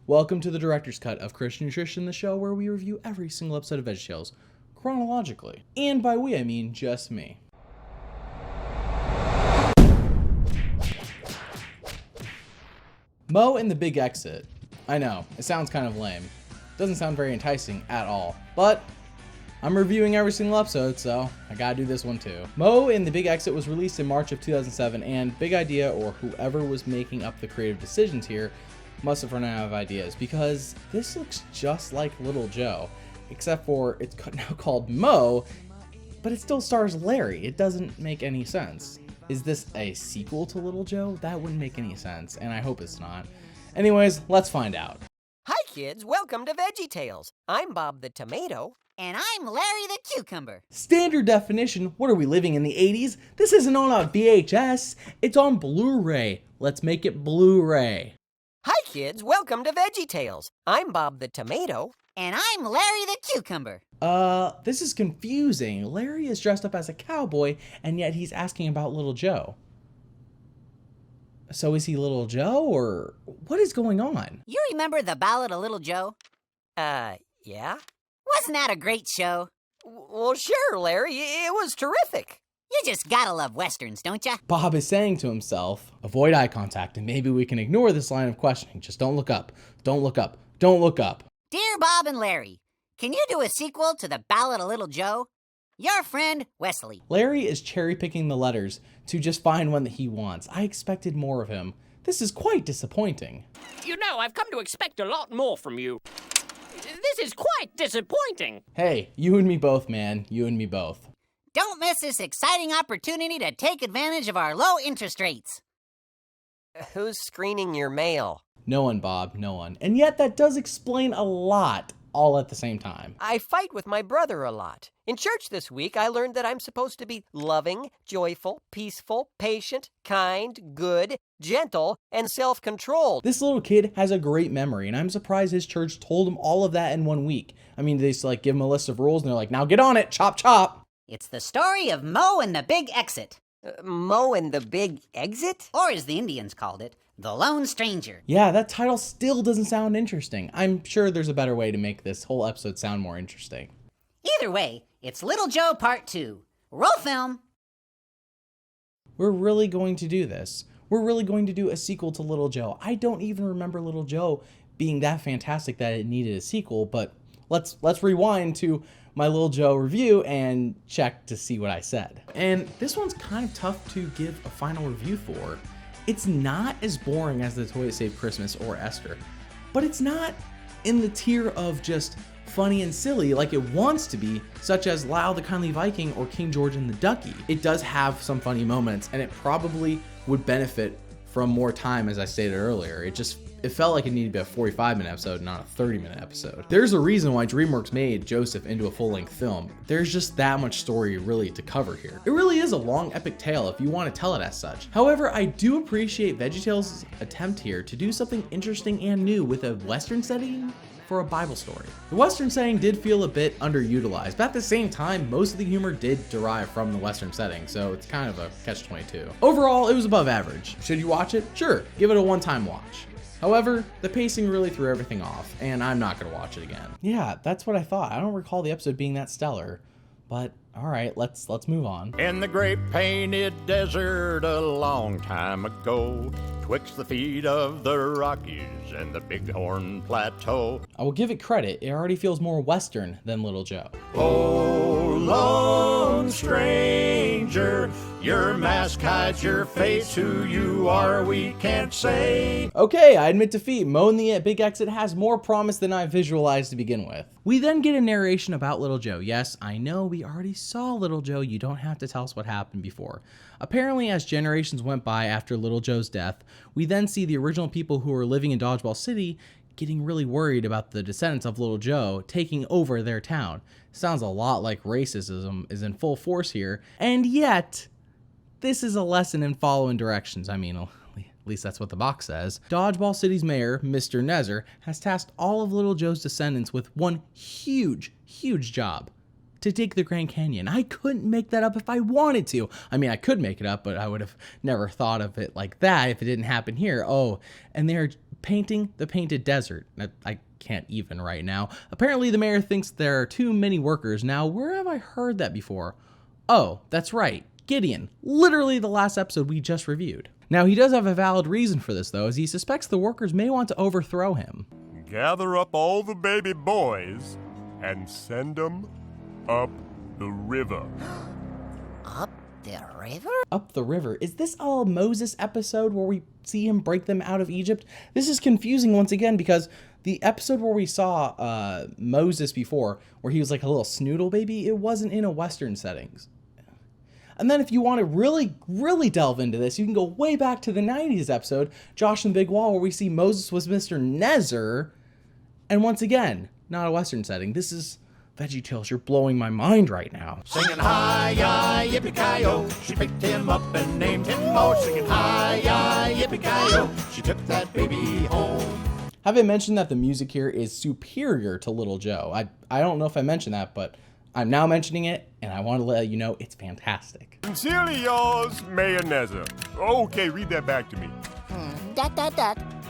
Welcome to the Director's Cut of Christian Nutrition, the show where we review every single episode of VeggieTales chronologically. And by we, I mean just me. Mo and the Big Exit. I know, it sounds kind of lame. Doesn't sound very enticing at all, but I'm reviewing every single episode, so I gotta do this one too. Mo and the Big Exit was released in March of 2007, and Big Idea, or whoever was making up the creative decisions here, must have run out of ideas, because this looks just like Little Joe, except for it's now called Mo, but it still stars Larry. It doesn't make any sense. Is this a sequel to Little Joe? That wouldn't make any sense, and I hope it's not. Anyways, let's find out. Hi kids, welcome to VeggieTales. I'm Bob the Tomato. And I'm Larry the Cucumber. Standard definition, what are we living in the 80s? This isn't on a VHS, it's on Blu-ray. Let's make it Blu-ray. Hi kids, welcome to VeggieTales. I'm Bob the Tomato. And I'm Larry the Cucumber. This is confusing. Larry is dressed up as a cowboy, and yet he's asking about Little Joe. So is he Little Joe, or what is going on? You remember the Ballad of Little Joe? Yeah? Wasn't that a great show? Well, sure, Larry. It was terrific. You just gotta love Westerns, don't ya? Bob is saying to himself, avoid eye contact, and maybe we can ignore this line of questioning. Just don't look up. Don't look up. Don't look up. Dear Bob and Larry, can you do a sequel to the Ballad of Little Joe? Your friend, Wesley. Larry is cherry-picking the letters to just find one that he wants. I expected more of him. This is quite disappointing. You know, I've come to expect a lot more from you. This is quite disappointing. Hey, you and me both, man. You and me both. Don't miss this exciting opportunity to take advantage of our low interest rates. Who's screening your mail? No one, Bob, no one. And yet that does explain a lot, all at the same time. I fight with my brother a lot. In church this week, I learned that I'm supposed to be loving, joyful, peaceful, patient, kind, good, gentle, and self-controlled. This little kid has a great memory, and I'm surprised his church told him all of that in 1 week. I mean, they just give him a list of rules, and they're like, now get on it, chop, chop. It's the story of Mo and the Big Exit. Mo and the Big Exit? Or as the Indians called it, The Lone Stranger. Yeah, that title still doesn't sound interesting. I'm sure there's a better way to make this whole episode sound more interesting. Either way, it's Little Joe Part 2. Roll film. We're really going to do this. We're really going to do a sequel to Little Joe. I don't even remember Little Joe being that fantastic that it needed a sequel, but let's rewind to my Little Joe review and check to see what I said. And this one's kind of tough to give a final review for. It's not as boring as The Toy That Saved Christmas or Esther, but it's not in the tier of just funny and silly like it wants to be, such as Lau the Kindly Viking or King George and the Ducky. It does have some funny moments, and it probably would benefit from more time, as I stated earlier. It felt like it needed to be a 45-minute episode, not a 30-minute episode. There's a reason why DreamWorks made Joseph into a full-length film. There's just that much story really to cover here. It really is a long epic tale if you want to tell it as such. However, I do appreciate VeggieTales' attempt here to do something interesting and new with a Western setting for a Bible story. The Western setting did feel a bit underutilized, but at the same time, most of the humor did derive from the Western setting, so it's kind of a catch-22. Overall, it was above average. Should you watch it? Sure, give it a one-time watch. However, the pacing really threw everything off, and I'm not gonna watch it again. Yeah, that's what I thought. I don't recall the episode being that stellar, but all right, let's move on. In the great painted desert a long time ago, twixt the feet of the Rockies and the Bighorn Plateau. I will give it credit. It already feels more Western than Little Joe. Oh, lone stranger, your mask hides your face. Who you are, we can't say. Okay, I admit defeat. Mo and the Big Exit has more promise than I visualized to begin with. We then get a narration about Little Joe. Yes, I know we already saw Little Joe. You don't have to tell us what happened before. Apparently, as generations went by after Little Joe's death, we then see the original people who were living in Dodgeball City getting really worried about the descendants of Little Joe taking over their town. Sounds a lot like racism is in full force here, and yet, this is a lesson in following directions. I mean, at least that's what the box says. Dodgeball City's mayor, Mr. Nezer, has tasked all of Little Joe's descendants with one huge job: to dig the Grand Canyon. I couldn't make that up if I wanted to. I mean, I could make it up, but I would have never thought of it like that if it didn't happen here. Oh, and they're painting the painted desert. I can't even right now. Apparently the mayor thinks there are too many workers. Now, where have I heard that before? Oh, that's right. Gideon, literally the last episode we just reviewed. Now, he does have a valid reason for this, though, as he suspects the workers may want to overthrow him. Gather up all the baby boys and send them up the river. Up the river? Up the river. Is this a Moses episode where we see him break them out of Egypt? This is confusing once again because the episode where we saw Moses before, where he was like a little snoodle baby, it wasn't in a Western settings. And then if you want to really, really delve into this, you can go way back to the 90s episode, Josh and the Big Wall, where we see Moses was Mr. Nezer. And once again, not a Western setting. This is VeggieTales. You're blowing my mind right now. Singing hi-yi, yippee-ki-yo, she picked him up and named him Mo. Singing hi-yi, yippee-ki-yo, she took that baby home. Have I mentioned that the music here is superior to Little Joe? I don't know if I mentioned that, but I'm now mentioning it, and I want to let you know it's fantastic. Sincerely yours, Mayonnaise. Okay, read that back to me.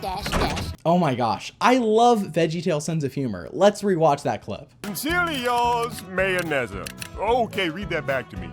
Dash. Oh my gosh, I love VeggieTales' sense of humor. Let's rewatch that clip. Sincerely yours, Mayonnaise. Okay, read that back to me.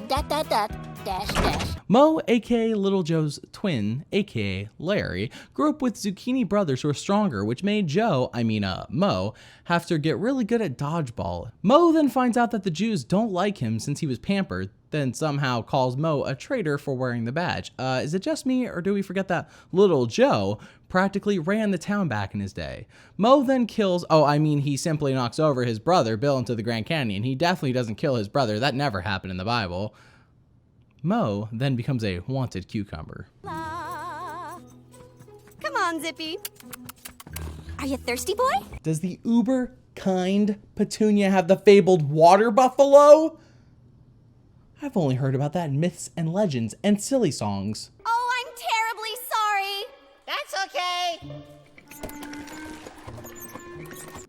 Dash. Mo, aka Little Joe's twin, aka Larry, grew up with zucchini brothers who were stronger, which made Mo, have to get really good at dodgeball. Mo then finds out that the Jews don't like him since he was pampered, then somehow calls Mo a traitor for wearing the badge. Is it just me, or do we forget that Little Joe practically ran the town back in his day? Mo then kills, he simply knocks over his brother Bill into the Grand Canyon. He definitely doesn't kill his brother. That never happened in the Bible. Mo then becomes a wanted cucumber. Come on, Zippy. Are you thirsty, boy? Does the uber kind Petunia have the fabled water buffalo? I've only heard about that in myths and legends and silly songs. Oh, I'm terribly sorry. That's okay.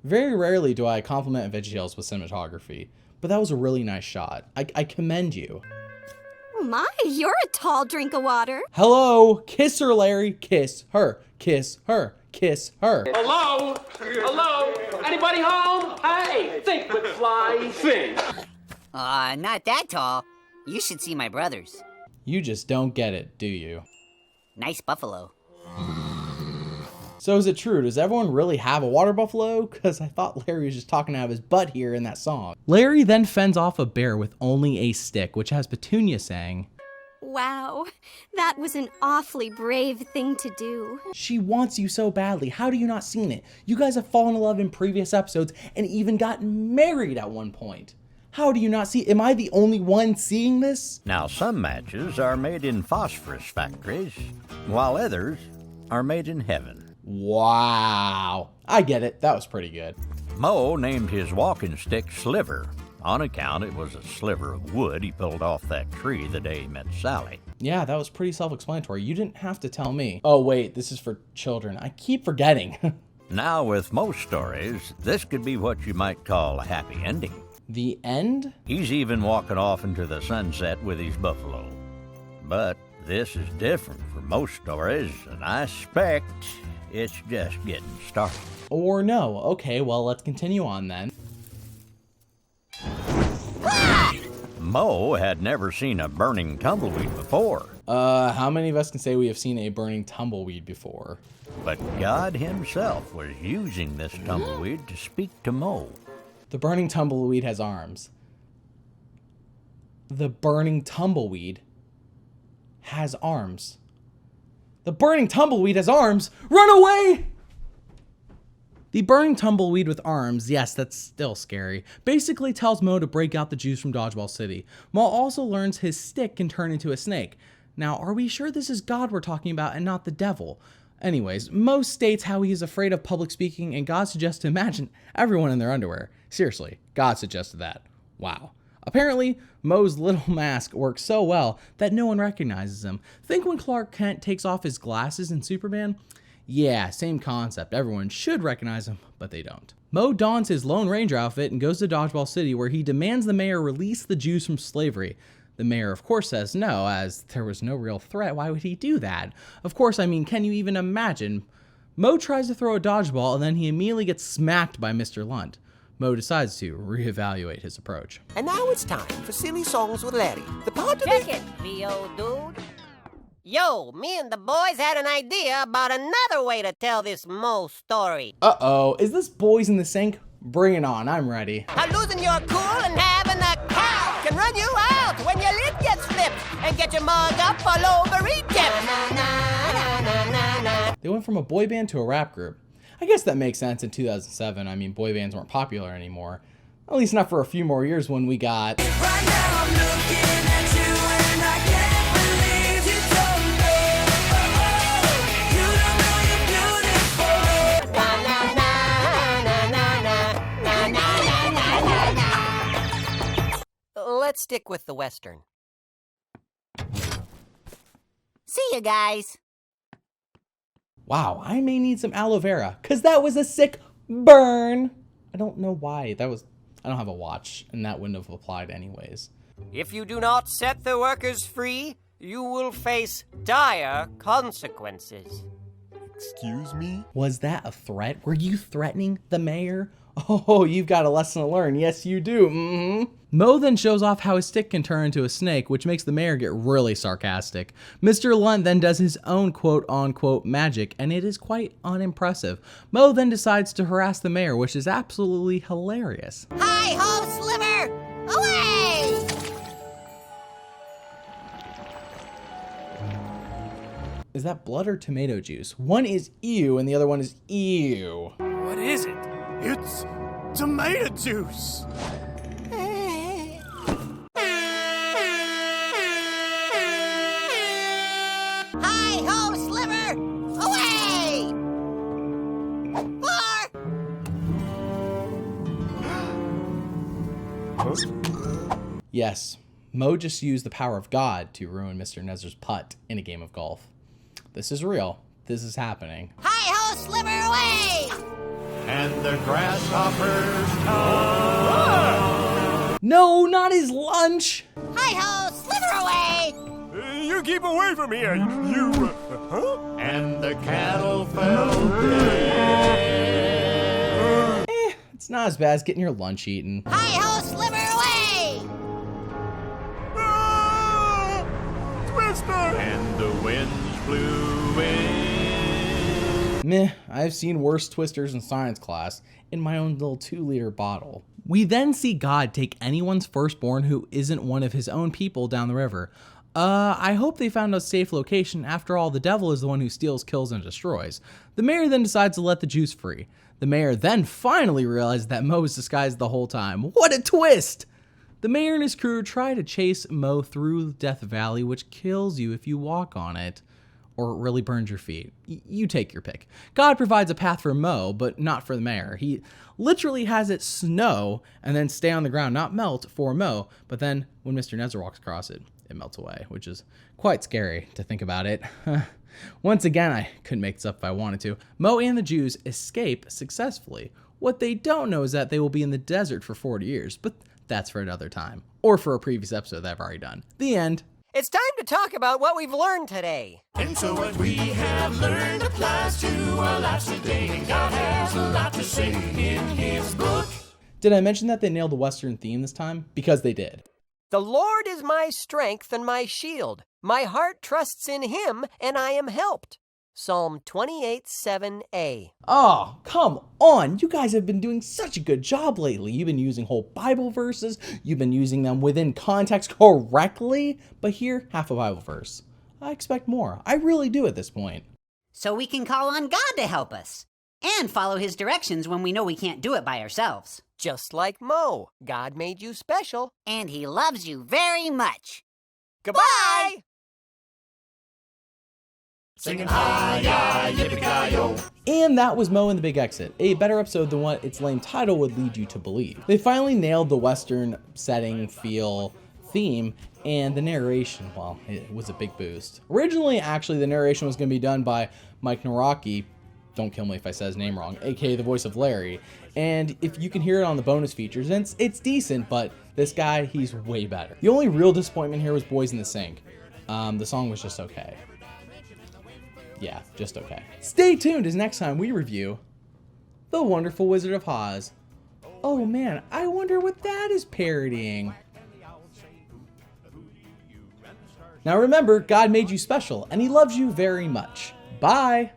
Very rarely do I compliment VeggieTales with cinematography, but that was a really nice shot. I commend you. Oh my, you're a tall drink of water. Hello, kiss her, Larry. Kiss her, kiss her, kiss her. Hello? Hello? Anybody home? Hey, think McFly, think. Not that tall. You should see my brothers. You just don't get it, do you? Nice buffalo. So is it true? Does everyone really have a water buffalo? Because I thought Larry was just talking out of his butt here in that song. Larry then fends off a bear with only a stick, which has Petunia saying, Wow, that was an awfully brave thing to do. she wants you so badly. How do you not seen it? You guys have fallen in love in previous episodes and even gotten married at one point. How do you not see? Am I the only one seeing this? Now, some matches are made in phosphorus factories, while others are made in heaven. Wow. I get it. That was pretty good. Mo named his walking stick Sliver, on account it was a sliver of wood he pulled off that tree the day he met Sally. Yeah, that was pretty self-explanatory. You didn't have to tell me. Oh, wait, this is for children. I keep forgetting. Now, with most stories, this could be what you might call a happy ending. The end? He's even walking off into the sunset with his buffalo. But this is different from most stories, and I suspect it's just getting started. Or no. Okay, well, let's continue on then. Mo had never seen a burning tumbleweed before, How many of us can say we have seen a burning tumbleweed before? but God himself was using this tumbleweed to speak to Mo. The burning tumbleweed has arms. The burning tumbleweed has arms. The burning tumbleweed has arms! Run away! The burning tumbleweed with arms, yes, that's still scary, basically tells Mo to break out the Jews from Dodgeball City. Mo also learns his stick can turn into a snake. Now, are we sure this is God we're talking about and not the devil? Anyways, Mo states how he is afraid of public speaking, and God suggests to imagine everyone in their underwear. Seriously, God suggested that. Wow. Apparently, Mo's little mask works so well that no one recognizes him. Think when Clark Kent takes off his glasses in Superman? Yeah, same concept. Everyone should recognize him, but they don't. Mo dons his Lone Ranger outfit and goes to Dodgeball City, where he demands the mayor release the Jews from slavery. The mayor, of course, says no, as there was no real threat. Why would he do that? Of course, can you even imagine Mo tries to throw a dodgeball and then he immediately gets smacked by Mr. Lunt. Mo decides to reevaluate his approach. And now it's time for Silly Songs with Larry. The part of Check it, VO dude. Yo, me and the boys had an idea about another way to tell this Mo story. Uh-oh, is this Boys in the Sink? Bring it on, I'm ready. How losing your cool and having a cow can run you out when your lid gets flipped and get your mug up all over Egypt. They went from a boy band to a rap group. I guess that makes sense in 2007. I mean, boy bands weren't popular anymore. At least not for a few more years when we got... Right now I'm looking at you and I can't believe you don't know. You don't know you're beautiful. Let's stick with the Western. See you guys. Wow, I may need some aloe vera, because that was a sick burn. I don't know why. I don't have a watch, and that wouldn't have applied anyways. If you do not set the workers free, you will face dire consequences. Excuse me? Was that a threat? Were you threatening the mayor? Oh, you've got a lesson to learn. Yes, you do. Mo then shows off how his stick can turn into a snake, which makes the mayor get really sarcastic. Mr. Lunt then does his own quote-unquote magic, and it is quite unimpressive. Mo then decides to harass the mayor, which is absolutely hilarious. Hi-ho, Sliver! Away! Is that blood or tomato juice? One is ew, and the other one is ew. What is it? It's tomato juice. Hi-ho, Sliver! Away! Yes, Mo just used the power of God to ruin Mr. Nezer's putt in a game of golf. This is real. This is happening. Hi-ho, Sliver, away! And the grasshoppers come. No, not his lunch! Hi-ho, Sliver, away! You keep away from here, you... huh? And the cattle fell dead. It's not as bad as getting your lunch eaten. Hi-ho, Sliver, away! Ah! Twister! And the winds blew in. Meh, I've seen worse twisters in science class in my own little 2-liter bottle. We then see God take anyone's firstborn who isn't one of his own people down the river. I hope they found a safe location. After all, the devil is the one who steals, kills, and destroys. The mayor then decides to let the Jews free. The mayor then finally realizes that Mo was disguised the whole time. What a twist! The mayor and his crew try to chase Mo through Death Valley, which kills you if you walk on it, or it really burns your feet. You take your pick. God provides a path for Mo, but not for the mayor. He literally has it snow and then stay on the ground, not melt, for Mo, but then when Mr. Nezer walks across it, it melts away, which is quite scary to think about it. Once again, I couldn't make this up if I wanted to. Mo and the Jews escape successfully. What they don't know is that they will be in the desert for 40 years, but that's for another time, or for a previous episode that I've already done. The end. It's time to talk about what we've learned today. And so what we have learned applies to our lives today. And God has a lot to say in his book. Did I mention that they nailed the Western theme this time? Because they did. The Lord is my strength and my shield. My heart trusts in him, and I am helped. Psalm 28:7a. Oh, come on. You guys have been doing such a good job lately. You've been using whole Bible verses. You've been using them within context correctly. But here, half a Bible verse. I expect more. I really do at this point. So we can call on God to help us and follow his directions when we know we can't do it by ourselves. Just like Mo, God made you special. And he loves you very much. Goodbye! Singing hi-yi, yippee-ki-yo. And that was Mo and the Big Exit, a better episode than what its lame title would lead you to believe. They finally nailed the Western setting, feel, theme, and the narration, well, it was a big boost. Originally, actually, the narration was going to be done by Mike Naraki, don't kill me if I say his name wrong, aka the voice of Larry. And if you can hear it on the bonus features, it's decent, but this guy, he's way better. The only real disappointment here was Boys in the Sink. The song was just okay. Yeah, just okay. Stay tuned as next time we review The Wonderful Wizard of Oz. Oh man, I wonder what that is parodying. Now remember, God made you special, and He loves you very much. Bye!